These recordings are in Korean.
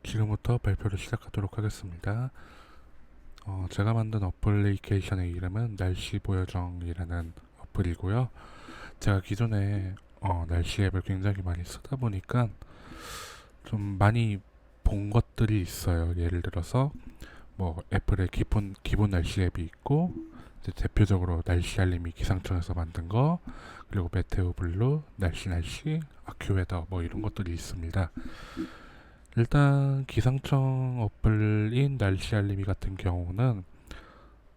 지금부터 발표를 시작하도록 하겠습니다. 제가 만든 어플리케이션의 이름은 날씨 보여정이라는 어플이고요. 제가 기존에 날씨 앱을 굉장히 많이 쓰다 보니까 좀 많이 본 것들이 있어요. 예를 들어서 뭐 애플의 기본 날씨 앱이 있고, 이제 대표적으로 날씨 알림이 기상청에서 만든 거, 그리고 메테오 블루, 날씨, 아큐웨더 뭐 이런 것들이 있습니다. 일단 기상청 어플인 날씨 알림이 같은 경우는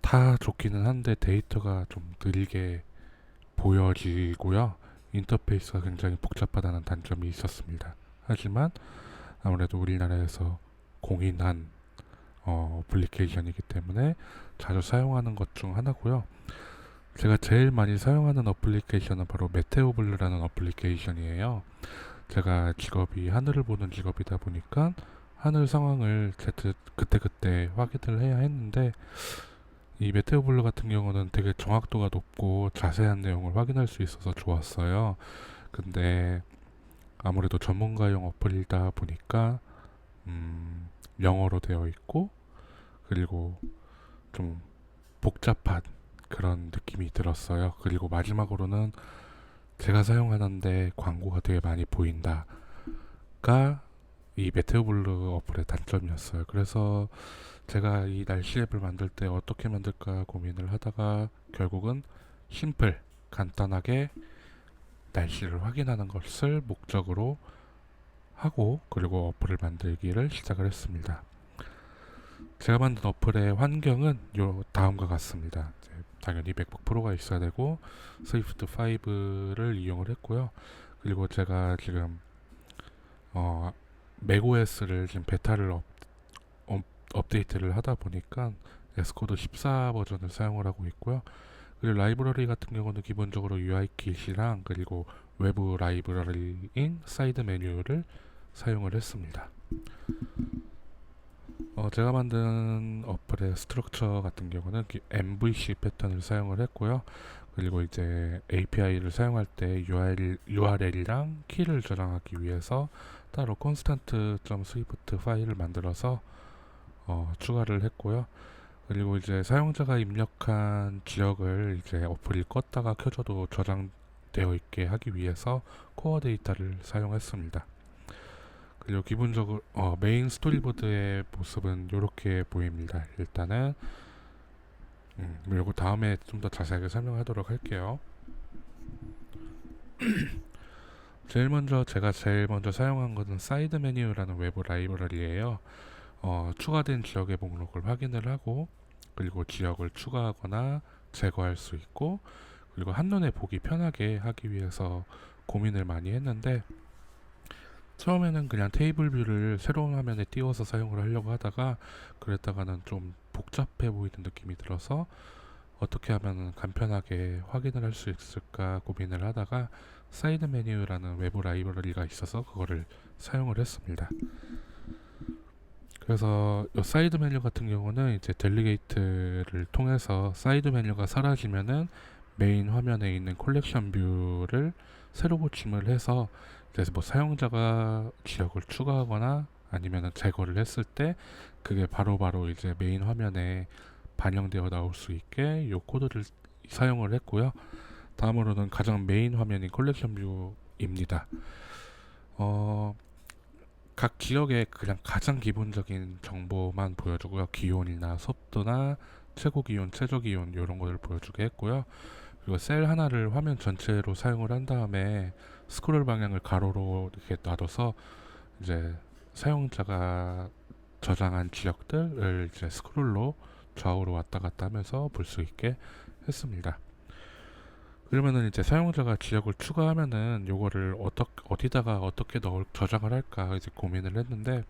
다 좋기는 한데 데이터가 좀 느리게 보여지고요. 인터페이스가 굉장히 복잡하다는 단점이 있었습니다. 하지만 아무래도 우리나라에서 공인한 어플리케이션이기 때문에 자주 사용하는 것 중 하나고요. 제가 제일 많이 사용하는 어플리케이션은 바로 메테오블루라는 어플리케이션이에요. 제가 직업이 하늘을 보는 직업이다 보니까 하늘 상황을 그때그때 확인을 해야 했는데, 이 메테오블루 같은 경우는 되게 정확도가 높고 자세한 내용을 확인할 수 있어서 좋았어요. 근데 아무래도 전문가용 어플이다 보니까 영어로 되어 있고, 그리고 좀 복잡한 그런 느낌이 들었어요. 그리고 마지막으로는 제가 사용하는데 광고가 되게 많이 보인다가 이 메테오블루 어플의 단점이었어요. 그래서 제가 이 날씨 앱을 만들 때 어떻게 만들까 고민을 하다가 결국은 심플, 간단하게 날씨를 확인하는 것을 목적으로 하고, 그리고 어플을 만들기를 시작을 했습니다. 제가 만든 어플의 환경은 요 다음과 같습니다. 당연히 맥북 프로가 있어야 되고 스위프트 5를 이용을 했고요. 그리고 제가 지금 맥OS를 지금 베타를 업데이트를 하다 보니까 에스코드 14 버전을 사용을 하고 있고요. 그리고 라이브러리 같은 경우는 기본적으로 UIKit이랑 그리고 외부 라이브러리인 사이드 메뉴를 사용을 했습니다. 제가 만든 어플의 스트럭처 같은 경우는 MVC 패턴을 사용을 했고요. 그리고 이제 API를 사용할 때 URL이랑 키를 저장하기 위해서 따로 constant.swift 파일을 만들어서 추가를 했고요. 그리고 이제 사용자가 입력한 지역을 이제 어플이 껐다가 켜져도 저장되어 있게 하기 위해서 코어 데이터를 사용했습니다. 그리고 기본적으로 메인 스토리보드의 모습은 이렇게 보입니다. 일단은 그리고 다음에 좀 더 자세하게 설명하도록 할게요. 제일 먼저 사용한 것은 사이드 메뉴라는 외부 라이브러리예요. 추가된 지역의 목록을 확인을 하고, 그리고 지역을 추가하거나 제거할 수 있고, 그리고 한눈에 보기 편하게 하기 위해서 고민을 많이 했는데, 처음에는 그냥 테이블 뷰를 새로운 화면에 띄워서 사용을 하려고 하다가, 그랬다가는 좀 복잡해 보이는 느낌이 들어서 어떻게 하면 간편하게 확인을 할 수 있을까 고민을 하다가 사이드 메뉴라는 외부 라이브러리가 있어서 그거를 사용을 했습니다. 그래서 이 사이드 메뉴 같은 경우는 이제 델리게이트를 통해서 사이드 메뉴가 사라지면은 메인 화면에 있는 콜렉션 뷰를 새로 고침을 해서, 그래서 뭐 사용자가 지역을 추가하거나 아니면 제거를 했을 때 그게 바로바로 이제 메인 화면에 반영되어 나올 수 있게 이 코드를 사용을 했고요. 다음으로는 가장 메인 화면인 컬렉션 뷰입니다. 각 지역의 그냥 가장 기본적인 정보만 보여주고요. 기온이나 습도나 최고 기온, 최저 기온 이런 것을 보여주게 했고요. 그리고 셀 하나를 화면 전체로 사용을 한 다음에 스크롤 방향을 가로로 이렇게 놔둬서 이제 사용자가 저장한 지역들을 이제 스크롤로 좌우로 왔다 갔다 하면서 볼 수 있게 했습니다. 그러면은 이제 사용자가 지역을 추가하면은 요거를 어디다가 어떻게 저장을 할까 이제 고민을 했는데,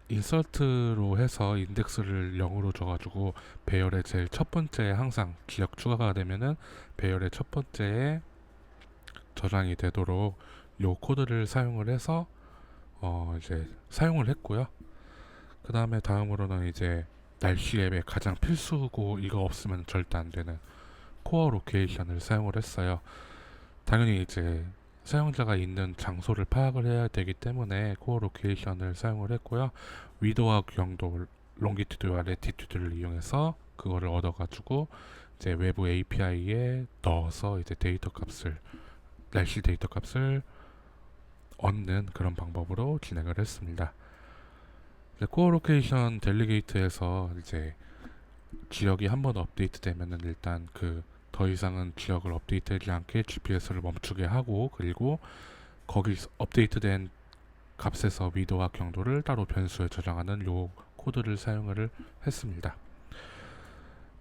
인서트로 해서 인덱스를 0으로 줘가지고 배열의 제일 첫 번째에 항상 지역 추가가 되면은 배열의 첫 번째에 저장이 되도록 요 코드를 사용을 해서 이제 사용을 했고요. 그 다음에 다음으로는 이제 날씨 앱의 가장 필수고 이거 없으면 절대 안 되는 코어 로케이션을 사용을 했어요. 당연히 이제 사용자가 있는 장소를 파악을 해야 되기 때문에 코어 로케이션을 사용을 했고요. 위도와 경도, 롱기튜드와 레티튜드를 이용해서 그거를 얻어가지고 이제 외부 API에 넣어서 이제 데이터 값을, 날씨 데이터 값을 얻는 그런 방법으로 진행을 했습니다. 코어 로케이션 델리게이트에서 이제 지역이 한번 업데이트되면은 일단 그 더 이상은 지역을 업데이트하지 않게 GPS를 멈추게 하고, 그리고 거기 업데이트된 값에서 위도와 경도를 따로 변수에 저장하는 요 코드를 사용을 했습니다.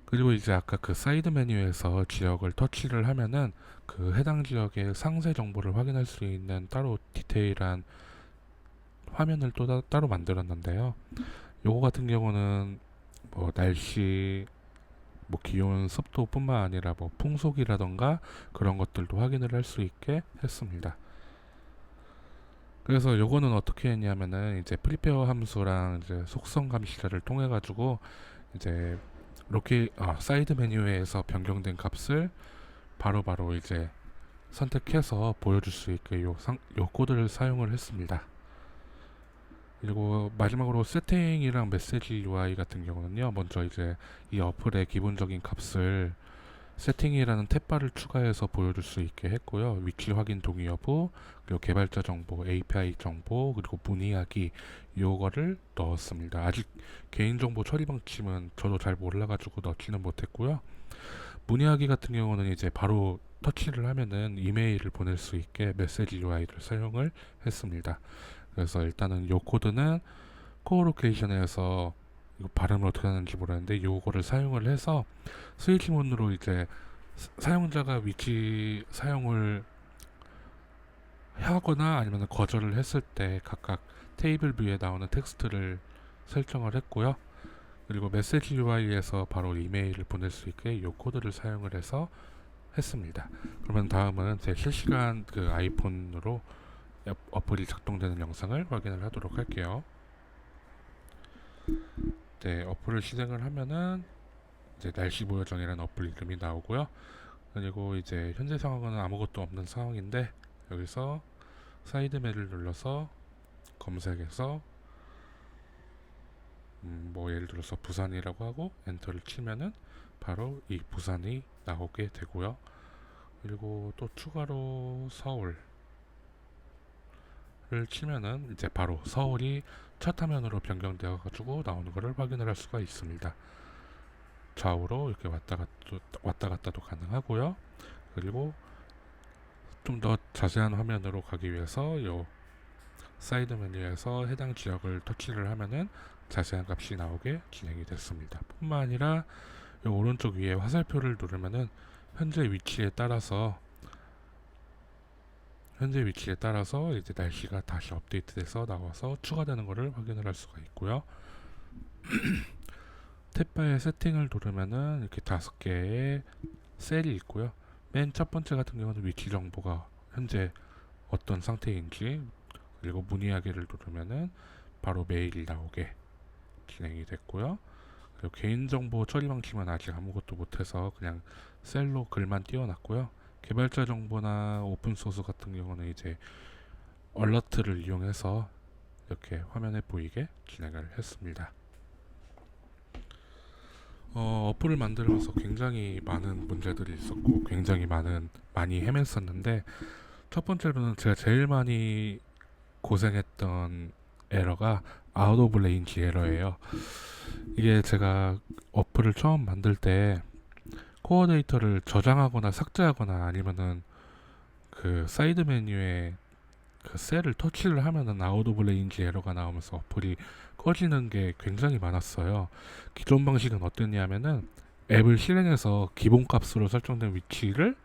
그리고 이제 아까 그 사이드 메뉴에서 지역을 터치를 하면은 그 해당 지역의 상세 정보를 확인할 수 있는 따로 디테일한 화면을 또 따로 만들었는데요. 요거 같은 경우는 뭐 날씨, 뭐 기온, 습도뿐만 아니라 뭐 풍속이라던가 그런 것들도 확인을 할 수 있게 했습니다. 그래서 요거는 어떻게 했냐면은 이제 프리페어 함수랑 이제 속성 감시자를 통해 가지고 이제 사이드 메뉴에서 변경된 값을 바로바로 이제 선택해서 보여줄 수 있게 요 코드를 사용을 했습니다. 그리고 마지막으로 세팅이랑 메시지 UI 같은 경우는요, 먼저 이제 이 어플의 기본적인 값을 세팅이라는 탭바를 추가해서 보여줄 수 있게 했고요. 위치 확인 동의 여부, 그리고 개발자 정보, API 정보, 그리고 문의하기, 요거를 넣었습니다. 아직 개인정보 처리 방침은 저도 잘 몰라가지고 넣지는 못했고요. 문의하기 같은 경우는 이제 바로 터치를 하면은 이메일을 보낼 수 있게 메시지 UI를 사용을 했습니다. 그래서 일단은 요 코드는 코어 로케이션에서, 이거 발음을 어떻게 하는지 모르겠는데 요거를 사용을 해서 스위치문으로 이제 사용자가 위치 사용을 하거나 아니면 거절을 했을 때 각각 테이블 뷰에 나오는 텍스트를 설정을 했고요. 그리고 메시지 UI에서 바로 이메일을 보낼 수 있게 요 코드를 사용을 해서 했습니다. 그러면 다음은 제 실시간 그 아이폰으로 어플이 작동되는 영상을 확인을 하도록 할게요. 네, 어플을 실행을 하면은 이제 날씨 보여정이라는 어플 이름이 나오고요. 그리고 이제 현재 상황은 아무것도 없는 상황인데, 여기서 사이드 메뉴를 눌러서 검색해서 뭐 예를 들어서 부산이라고 하고 엔터를 치면은 바로 이 부산이 나오게 되고요. 그리고 또 추가로 서울을 치면은 이제 바로 서울이 첫 화면으로 변경되어 가지고 나오는 것을 확인을 할 수가 있습니다. 좌우로 이렇게 왔다 갔다도 가능하고요. 그리고 좀 더 자세한 화면으로 가기 위해서 요 사이드 메뉴에서 해당 지역을 터치를 하면은 자세한 값이 나오게 진행이 됐습니다. 뿐만 아니라 요 오른쪽 위에 화살표를 누르면은 현재 위치에 따라서 이제 날씨가 다시 업데이트돼서 나와서 추가되는 것을 확인을 할 수가 있고요. 탭바의 세팅을 누르면은 이렇게 5개의 셀이 있고요. 맨 첫 번째 같은 경우는 위치 정보가 현재 어떤 상태인지, 그리고 문의하기를 누르면은 바로 메일이 나오게 진행이 됐고요. 그리고 개인정보 처리 방침은 아직 아무것도 못해서 그냥 셀로 글만 띄워놨고요. 개발자 정보나 오픈소스 같은 경우는 이제 얼러트를 이용해서 이렇게 화면에 보이게 진행을 했습니다. 어플을 만들면서 굉장히 많은 문제들이 있었고 굉장히 많이 헤맸었는데, 첫 번째로는 제가 제일 많이 고생했던 에러가 아웃 오브 레인지 에러예요. 이게 제가 어플을 처음 만들 때 코어 데이터를 저장하거나 삭제하거나 아니면은 그 사이드 메뉴에 그 셀을 터치를 하면은 아웃 오브 레인지 에러가 나오면서 어플이 꺼지는 게 굉장히 많았어요. 기존 방식은 어땠냐면은 앱을 실행해서 기본 값으로 설정된 위치를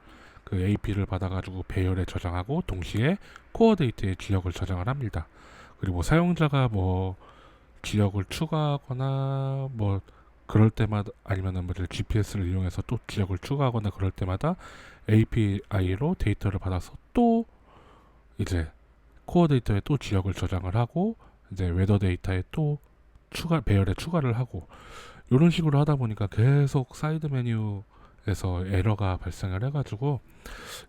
그 AP를 받아가지고 배열에 저장하고 동시에 코어 데이터의 지역을 저장을 합니다. 그리고 사용자가 뭐 지역을 추가하거나 뭐 그럴 때마다, 아니면은 뭐 GPS를 이용해서 또 지역을 추가하거나 그럴 때마다 API로 데이터를 받아서 또 이제 코어 데이터에 또 지역을 저장을 하고 이제 웨더 데이터에 또 배열에 추가를 하고, 이런 식으로 하다 보니까 계속 사이드 메뉴에서 에러가 발생을 해가지고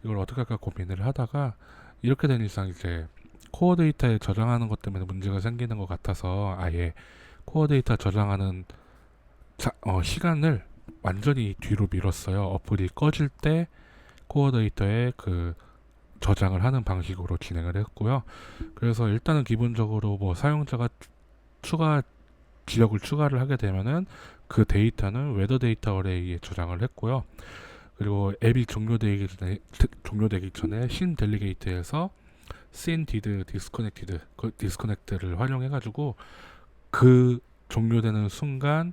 이걸 어떻게 할까 고민을 하다가 이렇게 된 이상 이제 코어 데이터에 저장하는 것 때문에 문제가 생기는 것 같아서 아예 코어 데이터 저장하는 시간을 완전히 뒤로 미뤘어요. 어플이 꺼질 때 코어 데이터에 그 저장을 하는 방식으로 진행을 했고요. 그래서 일단은 기본적으로 뭐 사용자가 추가 지역을 추가를 하게 되면은 그 데이터는 웨더 데이터 어레이에 저장을 했고요. 그리고 앱이 종료되기 전에 신 델리게이트에서 씬 디드 디스커넥티드 그 디스커넥트를 활용해가지고 그 종료되는 순간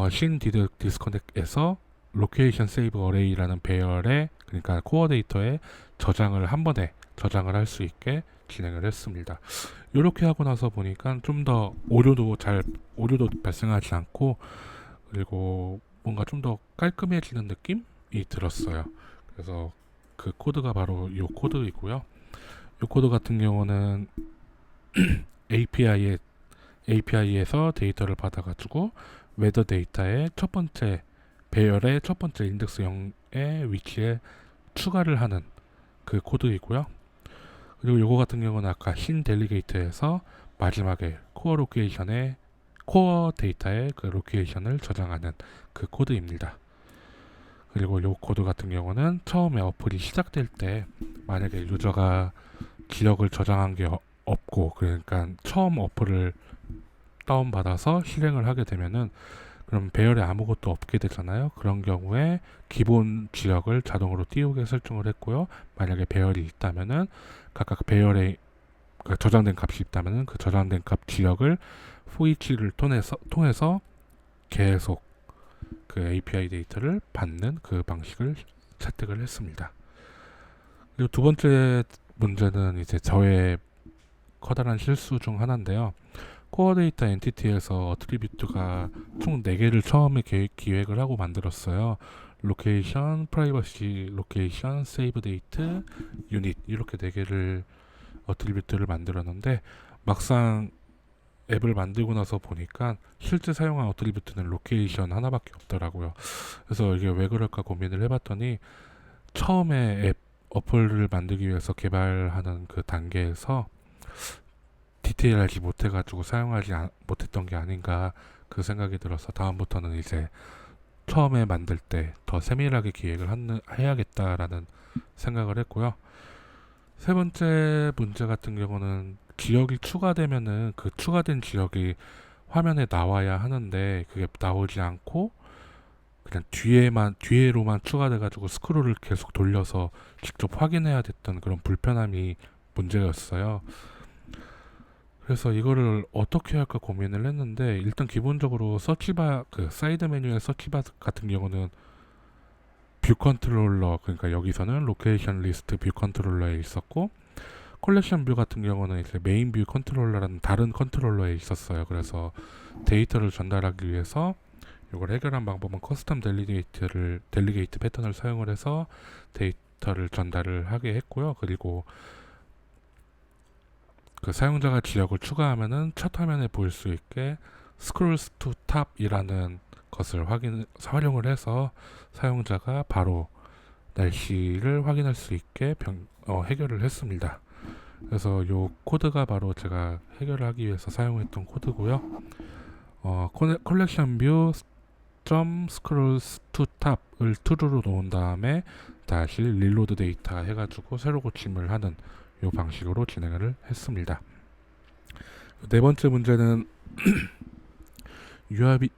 신 디드 디스커넥에서 로케이션 세이브 어레이라는 배열에 그러니까 코어 데이터에 저장을 한 번에 저장을 할 수 있게 진행을 했습니다. 이렇게 하고 나서 보니까 좀 더 오류도 발생하지 않고 그리고 뭔가 좀 더 깔끔해지는 느낌이 들었어요. 그래서 그 코드가 바로 이 코드이고요. 이 코드 같은 경우는 API에서 데이터를 받아가지고 웨더 데이터의 첫 번째 배열의 첫 번째 인덱스 0의 위치에 추가를 하는 그 코드이고요. 그리고 요거 같은 경우는 아까 신 델리게이트에서 마지막에 코어 데이터의 그 로케이션을 저장하는 그 코드입니다. 그리고 요 코드 같은 경우는 처음에 어플이 시작될 때 만약에 유저가 지역을 저장한 게 없고 그러니까 처음 어플을 다운받아서 실행을 하게 되면은 그럼 배열에 아무것도 없게 되잖아요. 그런 경우에 기본 지역을 자동으로 띄우게 설정을 했고요. 만약에 배열이 있다면은 각각 배열에 저장된 값이 있다면은 그 저장된 값 지역을 포이치를 통해서 계속 그 API 데이터를 받는 그 방식을 채택을 했습니다. 그리고 두 번째 문제는 이제 저의 커다란 실수 중 하나인데요. 코어 데이터 엔티티에서 어트리뷰트가 총 4개를 처음에 기획을 하고 만들었어요. 로케이션, 프라이버시, 로케이션, 세이브 데이트, 유닛 이렇게 4개를 어트리뷰트를 만들었는데 막상 앱을 만들고 나서 보니까 실제 사용한 어트리뷰트는 로케이션 하나밖에 없더라고요. 그래서 이게 왜 그럴까 고민을 해봤더니 처음에 어플을 만들기 위해서 개발하는 그 단계에서 디테일하지 못해가지고 못했던 게 아닌가 그 생각이 들어서 다음부터는 이제 처음에 만들 때 더 세밀하게 기획을 해야겠다라는 생각을 했고요. 세 번째 문제 같은 경우는 지역이 추가되면은 그 추가된 지역이 화면에 나와야 하는데 그게 나오지 않고 그냥 뒤에로만 추가돼가지고 스크롤을 계속 돌려서 직접 확인해야 됐던 그런 불편함이 문제였어요. 그래서 이거를 어떻게 할까 고민을 했는데 일단 기본적으로 서치바 그 사이드 메뉴의 서치바 같은 경우는 뷰 컨트롤러 그러니까 여기서는 로케이션 리스트 뷰 컨트롤러에 있었고 컬렉션 뷰 같은 경우는 이제 메인 뷰 컨트롤러라는 다른 컨트롤러에 있었어요. 그래서 데이터를 전달하기 위해서 이걸 해결한 방법은 커스텀 델리게이트 패턴을 사용을 해서 데이터를 전달을 하게 했고요. 그리고 그 사용자가 지역을 추가하면은 첫 화면에 보일 수 있게 스크롤스 투 탑이라는 것을 활용을 해서 사용자가 바로 날씨를 확인할 수 있게 해결을 했습니다. 그래서 요 코드가 바로 제가 해결을 하기 위해서 사용했던 코드고요. 컬렉션 뷰 점 스크롤스 투 탑을 true로 놓은 다음에 다시 릴로드 데이터 해가지고 새로 고침을 하는 요 방식으로 진행을 했습니다. 네 번째 문제는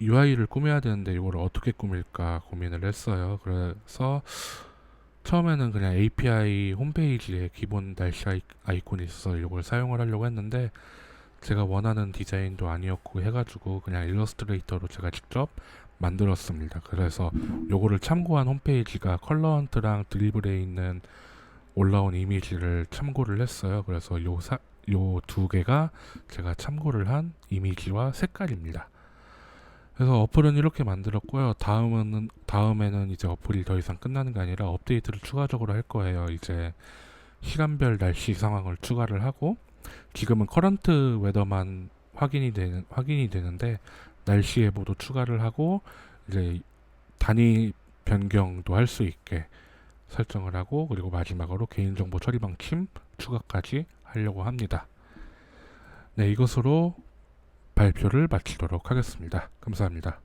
UI를 꾸며야 되는데 이걸 어떻게 꾸밀까 고민을 했어요. 그래서 처음에는 그냥 API 홈페이지에 기본 날씨 아이콘이 있어서 이걸 사용을 하려고 했는데 제가 원하는 디자인도 아니었고 해가지고 그냥 일러스트레이터로 제가 직접 만들었습니다. 그래서 요거를 참고한 홈페이지가 컬러헌트랑 드리블에 있는 올라온 이미지를 참고를 했어요. 그래서 요 두 개가 제가 참고를 한 이미지와 색깔입니다. 그래서 어플은 이렇게 만들었고요. 다음에는 이제 어플이 더 이상 끝나는 게 아니라 업데이트를 추가적으로 할 거예요. 이제 시간별 날씨 상황을 추가를 하고 지금은 커런트 웨더만 확인이 되는데 날씨 예보도 추가를 하고 이제 단위 변경도 할 수 있게 설정을 하고 그리고 마지막으로 개인정보 처리 방침 추가까지 하려고 합니다. 네, 이것으로 발표를 마치도록 하겠습니다. 감사합니다.